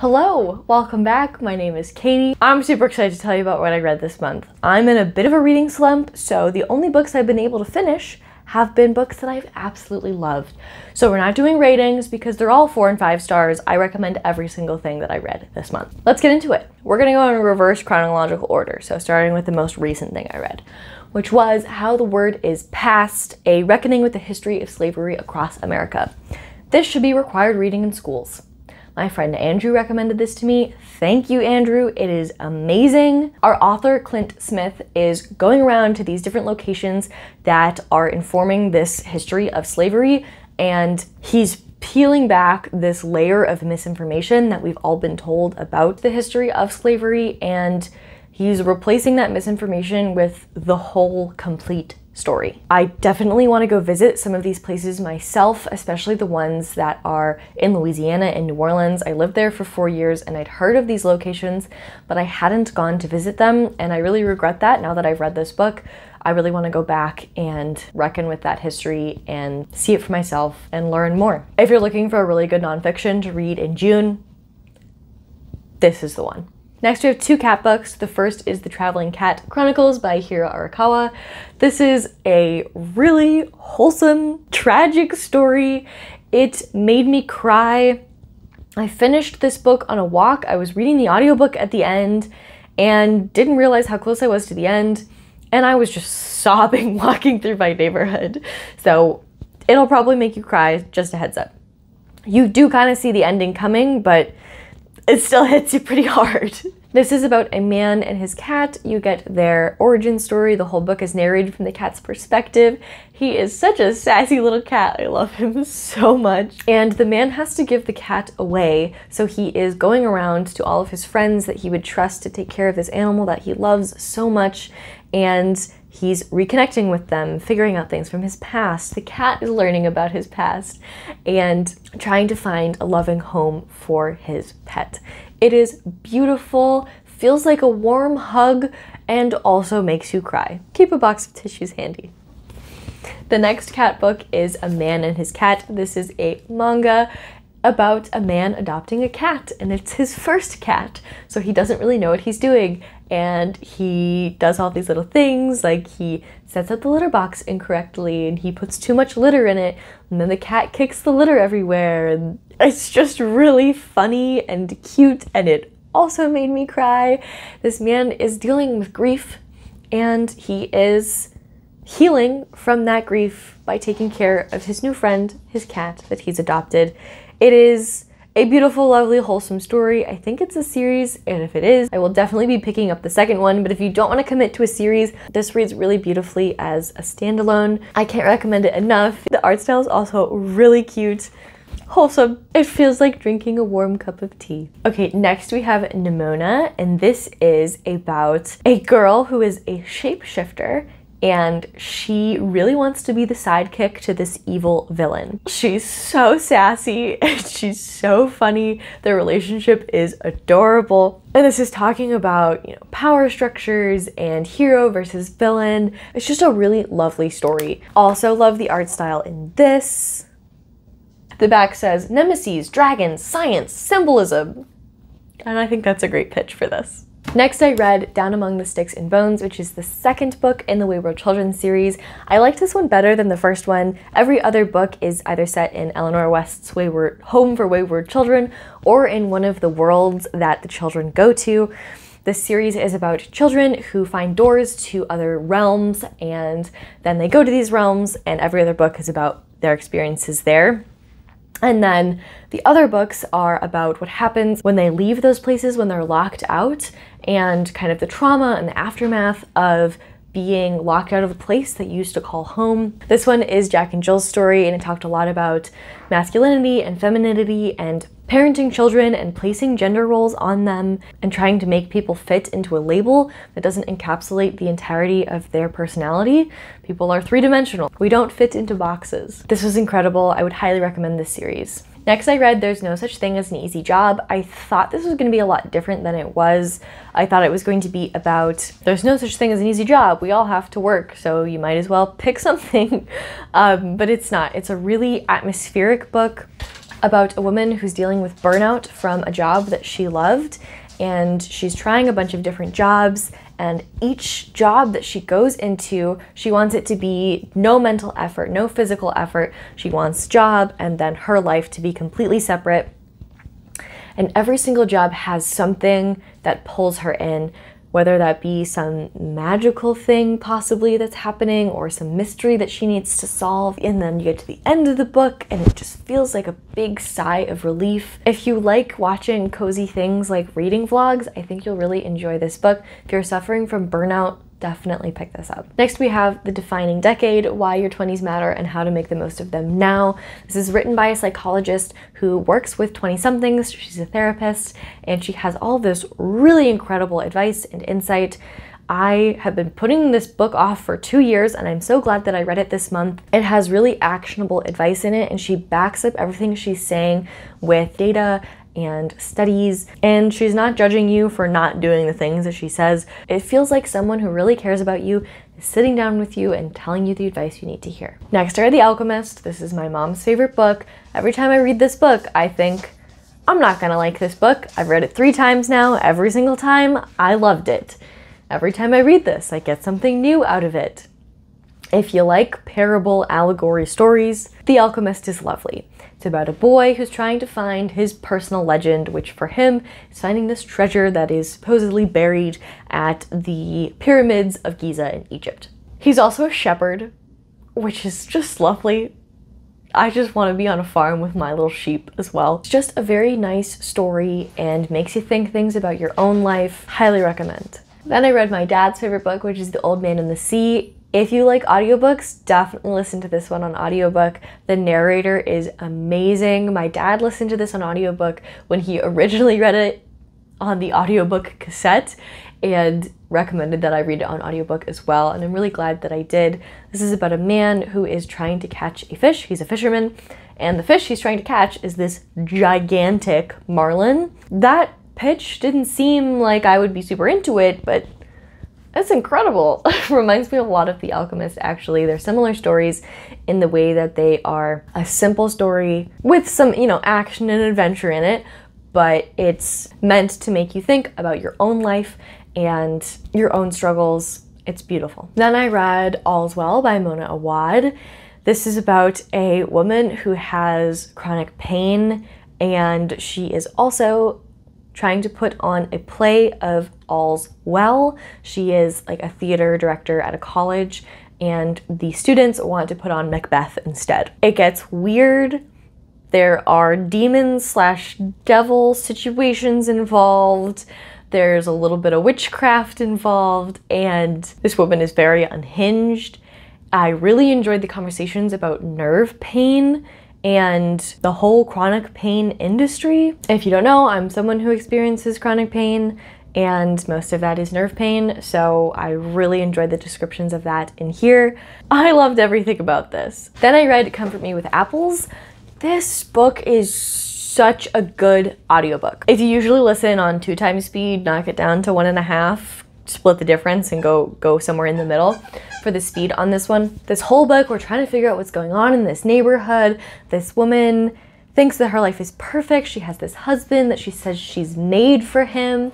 Hello, welcome back. My name is Katie. I'm super excited to tell you about what I read this month. I'm in a bit of a reading slump, so the only books I've been able to finish have been books that I've absolutely loved. So we're not doing ratings because they're all 4 and 5 stars. I recommend every single thing that I read this month. Let's get into it. We're gonna go in reverse chronological order, so starting with the most recent thing I read, which was How the Word is Passed, a reckoning with the history of slavery across America. This should be required reading in schools. My friend Andrew recommended this to me. Thank you, Andrew. It is amazing. Our author, Clint Smith, is going around to these different locations that are informing this history of slavery, and he's peeling back this layer of misinformation that we've all been told about the history of slavery, and he's replacing that misinformation with the whole complete story. I definitely want to go visit some of these places myself, especially the ones that are in Louisiana and New Orleans. I lived there for 4 years and I'd heard of these locations, but I hadn't gone to visit them, and I really regret that now that I've read this book. I really want to go back and reckon with that history and see it for myself and learn more. If you're looking for a really good nonfiction to read in June, this is the one. Next, we have 2 cat books. The first is the Traveling Cat Chronicles by Hiro Arakawa. This is a really wholesome, tragic story. It made me cry. I finished this book on a walk. I was reading the audiobook at the end and didn't realize how close I was to the end, and I was just sobbing walking through my neighborhood. So it'll probably make you cry, just a heads up. You do kind of see the ending coming, but it still hits you pretty hard. This is about a man and his cat. You get their origin story. The whole book is narrated from the cat's perspective. He is such a sassy little cat. I love him so much. And the man has to give the cat away, so he is going around to all of his friends that he would trust to take care of this animal that he loves so much, and he's reconnecting with them, figuring out things from his past. The cat is learning about his past and trying to find a loving home for his pet. It is beautiful, feels like a warm hug, and also makes you cry. Keep a box of tissues handy. The next cat book is A Man and His Cat. This is a manga about a man adopting a cat, and it's his first cat, so he doesn't really know what he's doing, and he does all these little things, like he sets up the litter box incorrectly and he puts too much litter in it, and then the cat kicks the litter everywhere, and it's just really funny and cute, and it also made me cry. This man is dealing with grief, and he is healing from that grief by taking care of his new friend, his cat that he's adopted. It is a beautiful, lovely, wholesome story. I think it's a series, and if it is, I will definitely be picking up the second one, but if you don't want to commit to a series, this reads really beautifully as a standalone. I can't recommend it enough. The art style is also really cute, wholesome. It feels like drinking a warm cup of tea. Okay, next we have Nimona, and this is about a girl who is a shapeshifter, and she really wants to be the sidekick to this evil villain. She's so sassy and she's so funny. Their relationship is adorable. And this is talking about, power structures and hero versus villain. It's just a really lovely story. Also love the art style in this. The back says nemesis, dragons, science, symbolism. And I think that's a great pitch for this. Next, I read Down Among the Sticks and Bones, which is the second book in the Wayward Children series. I liked this one better than the first one. Every other book is either set in Eleanor West's Home for Wayward Children or in one of the worlds that the children go to. This series is about children who find doors to other realms, and then they go to these realms, and every other book is about their experiences there. And then the other books are about what happens when they leave those places, when they're locked out, and kind of the trauma and the aftermath of being locked out of a place that you used to call home. This one is Jack and Jill's story, and it talked a lot about masculinity and femininity and parenting children and placing gender roles on them and trying to make people fit into a label that doesn't encapsulate the entirety of their personality. People are three-dimensional. We don't fit into boxes. This was incredible. I would highly recommend this series. Next, I read There's No Such Thing as an Easy Job. I thought this was going to be a lot different than it was. I thought it was going to be about there's no such thing as an easy job. We all have to work, so you might as well pick something. But it's not. It's a really atmospheric book about a woman who's dealing with burnout from a job that she loved, and she's trying a bunch of different jobs, and each job that she goes into, she wants it to be no mental effort, no physical effort. She wants job and then her life to be completely separate. And every single job has something that pulls her in, whether that be some magical thing possibly that's happening or some mystery that she needs to solve. And then you get to the end of the book and it just feels like a big sigh of relief. If you like watching cozy things like reading vlogs, I think you'll really enjoy this book. If you're suffering from burnout, definitely pick this up. Next we have The Defining Decade, Why Your 20s Matter and How to Make the Most of Them Now. This is written by a psychologist who works with 20-somethings. She's a therapist and she has all this really incredible advice and insight. I have been putting this book off for 2 years and I'm so glad that I read it this month. It has really actionable advice in it and she backs up everything she's saying with data and studies, and she's not judging you for not doing the things that she says. It feels like someone who really cares about you is sitting down with you and telling you the advice you need to hear. Next, I read The Alchemist. This is my mom's favorite book. Every time I read this book, I think, I'm not gonna like this book. I've read it 3 times now. Every single time, I loved it. Every time I read this, I get something new out of it. If you like parable allegory stories, The Alchemist is lovely. It's about a boy who's trying to find his personal legend, which for him is finding this treasure that is supposedly buried at the pyramids of Giza in Egypt. He's also a shepherd, which is just lovely. I just want to be on a farm with my little sheep as well. It's just a very nice story and makes you think things about your own life. Highly recommend. Then I read my dad's favorite book, which is The Old Man and the Sea. If you like audiobooks, definitely listen to this one on audiobook. The narrator is amazing. My dad listened to this on audiobook when he originally read it on the audiobook cassette and recommended that I read it on audiobook as well, and I'm really glad that I did. This is about a man who is trying to catch a fish. He's a fisherman, and the fish he's trying to catch is this gigantic marlin. That pitch didn't seem like I would be super into it, but it's incredible. Reminds me a lot of The Alchemist, actually. They're similar stories in the way that they are a simple story with some, action and adventure in it, but it's meant to make you think about your own life and your own struggles. It's beautiful. Then I read All's Well by Mona Awad. This is about a woman who has chronic pain and she is also trying to put on a play of All's Well. She is like a theater director at a college and the students want to put on Macbeth instead. It gets weird. There are demon/devil situations involved. There's a little bit of witchcraft involved and this woman is very unhinged. I really enjoyed the conversations about nerve pain and the whole chronic pain industry. If you don't know, I'm someone who experiences chronic pain and most of that is nerve pain, so I really enjoyed the descriptions of that in here. I loved everything about this. Then I read Comfort Me with Apples. This book is such a good audiobook. If you usually listen on 2 times speed, knock it down to 1.5, split the difference and go somewhere in the middle for the speed on this one. This whole book, we're trying to figure out what's going on in this neighborhood. This woman thinks that her life is perfect. She has this husband that she says she's made for him.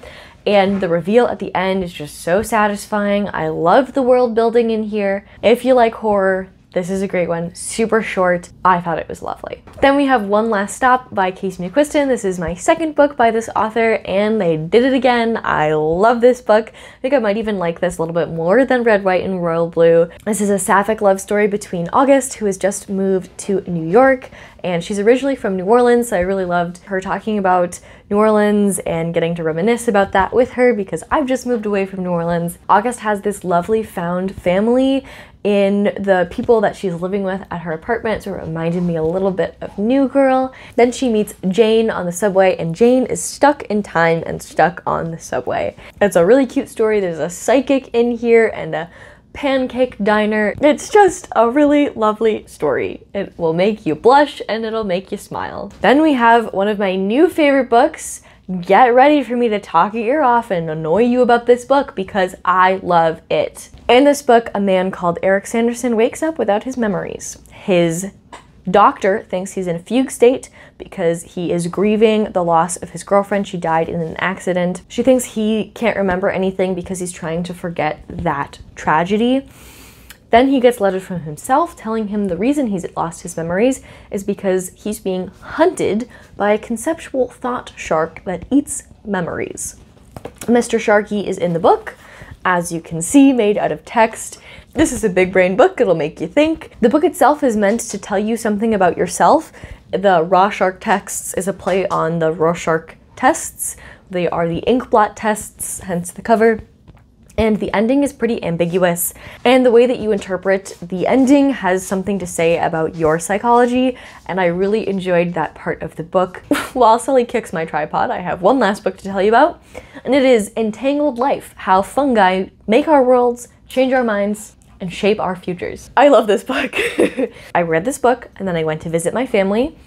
And the reveal at the end is just so satisfying. I love the world building in here. If you like horror, this is a great one, super short. I thought it was lovely. Then we have One Last Stop by Casey McQuiston. This is my 2nd book by this author and they did it again. I love this book. I think I might even like this a little bit more than Red, White, and Royal Blue. This is a sapphic love story between August, who has just moved to New York, and she's originally from New Orleans, so I really loved her talking about New Orleans and getting to reminisce about that with her because I've just moved away from New Orleans. August has this lovely found family in the people that she's living with at her apartment, so it reminded me a little bit of New Girl. Then she meets Jane on the subway, and Jane is stuck in time and stuck on the subway. It's a really cute story. There's a psychic in here and a pancake diner. It's just a really lovely story. It will make you blush and it'll make you smile. Then we have one of my new favorite books. Get ready for me to talk your ear off and annoy you about this book because I love it. In this book, a man called Eric Sanderson wakes up without his memories. His Doctor thinks he's in a fugue state because he is grieving the loss of his girlfriend. She died in an accident. She thinks he can't remember anything because he's trying to forget that tragedy. Then he gets letters from himself telling him the reason he's lost his memories is because he's being hunted by a conceptual thought shark that eats memories. Mr. Sharky is in the book, as you can see, made out of text. This is a big brain book, it'll make you think. The book itself is meant to tell you something about yourself. The Rorschach texts is a play on the Rorschach tests. They are the inkblot tests, hence the cover. And the ending is pretty ambiguous, and the way that you interpret the ending has something to say about your psychology, and I really enjoyed that part of the book. While Sully kicks my tripod, I have one last book to tell you about, and it is Entangled Life: How Fungi Make Our Worlds, Change Our Minds, and Shape Our Futures. I love this book. I read this book, and then I went to visit my family.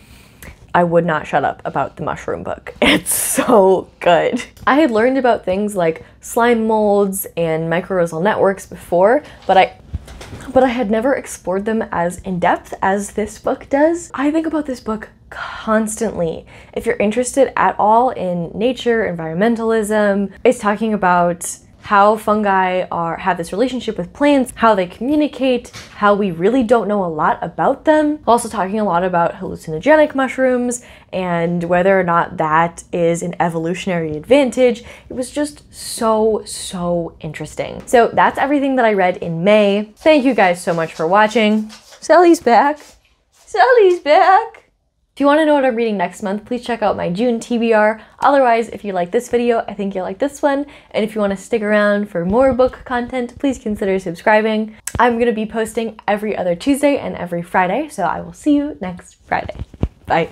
I would not shut up about the mushroom book. It's so good. I had learned about things like slime molds and mycorrhizal networks before, but I had never explored them as in-depth as this book does. I think about this book constantly. If you're interested at all in nature, environmentalism, it's talking about how fungi have this relationship with plants, how they communicate, how we really don't know a lot about them. Also talking a lot about hallucinogenic mushrooms and whether or not that is an evolutionary advantage. It was just so interesting. So that's everything that I read in May. Thank you guys so much for watching. Sally's back. Sally's back. If you want to know what I'm reading next month, please check out my June TBR. Otherwise, if you like this video, I think you'll like this one. And if you want to stick around for more book content, please consider subscribing. I'm going to be posting every other Tuesday and every Friday, so I will see you next Friday. Bye.